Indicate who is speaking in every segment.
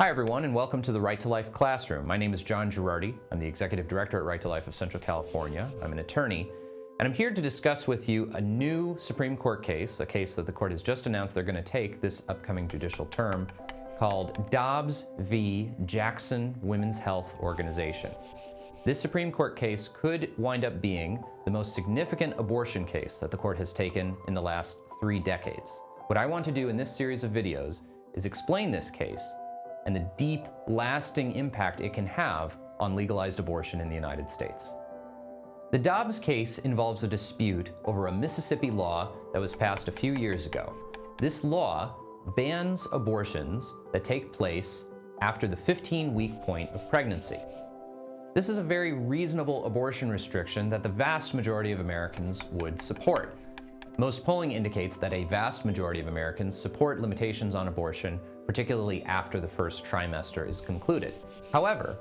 Speaker 1: Hi everyone, and welcome to the Right to Life classroom. My name is John Girardi. I'm the Executive Director at Right to Life of Central California. I'm an attorney, and I'm here to discuss with you a new Supreme Court case, a case that the court has just announced they're going to take this upcoming judicial term, called Dobbs v. Jackson Women's Health Organization. This Supreme Court case could wind up being the most significant abortion case that the court has taken in the last 3 decades. What I want to do in this series of videos is explain this case and the deep, lasting impact it can have on legalized abortion in the United States. The Dobbs case involves a dispute over a Mississippi law that was passed a few years ago. This law bans abortions that take place after the 15-week point of pregnancy. This is a very reasonable abortion restriction that the vast majority of Americans would support. Most polling indicates that a vast majority of Americans support limitations on abortion, particularly after the first trimester is concluded. However,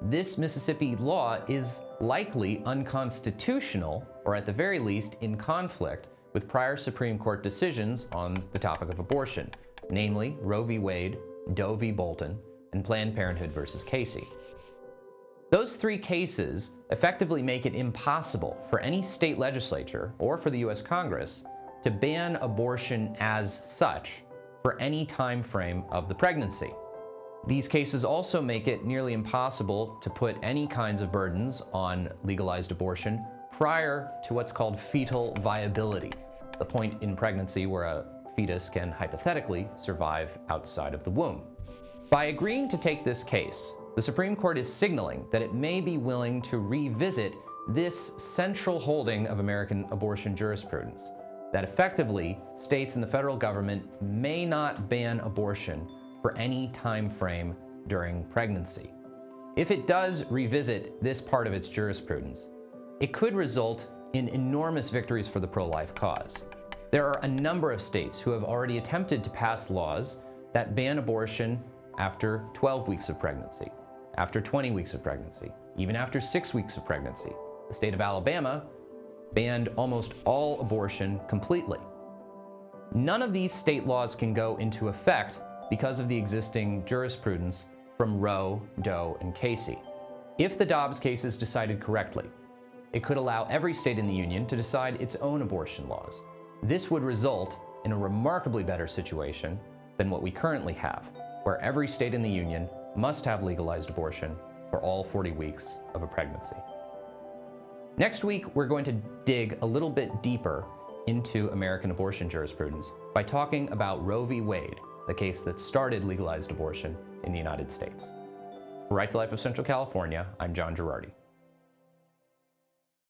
Speaker 1: this Mississippi law is likely unconstitutional, or at the very least in conflict with prior Supreme Court decisions on the topic of abortion, namely Roe v. Wade, Doe v. Bolton, and Planned Parenthood versus Casey. Those 3 cases effectively make it impossible for any state legislature or for the U.S. Congress to ban abortion as such for any time frame of the pregnancy. These cases also make it nearly impossible to put any kinds of burdens on legalized abortion prior to what's called fetal viability, the point in pregnancy where a fetus can hypothetically survive outside of the womb. By agreeing to take this case, the Supreme Court is signaling that it may be willing to revisit this central holding of American abortion jurisprudence, that effectively states and the federal government may not ban abortion for any time frame during pregnancy. If it does revisit this part of its jurisprudence, it could result in enormous victories for the pro-life cause. There are a number of states who have already attempted to pass laws that ban abortion after 12 weeks of pregnancy, after 20 weeks of pregnancy, even after 6 weeks of pregnancy. The state of Alabama banned almost all abortion completely. None of these state laws can go into effect because of the existing jurisprudence from Roe, Doe, and Casey. If the Dobbs case is decided correctly, it could allow every state in the union to decide its own abortion laws. This would result in a remarkably better situation than what we currently have, where every state in the union must have legalized abortion for all 40 weeks of a pregnancy. Next week, we're going to dig a little bit deeper into American abortion jurisprudence by talking about Roe v. Wade, the case that started legalized abortion in the United States. For Right to Life of Central California, I'm John Girardi.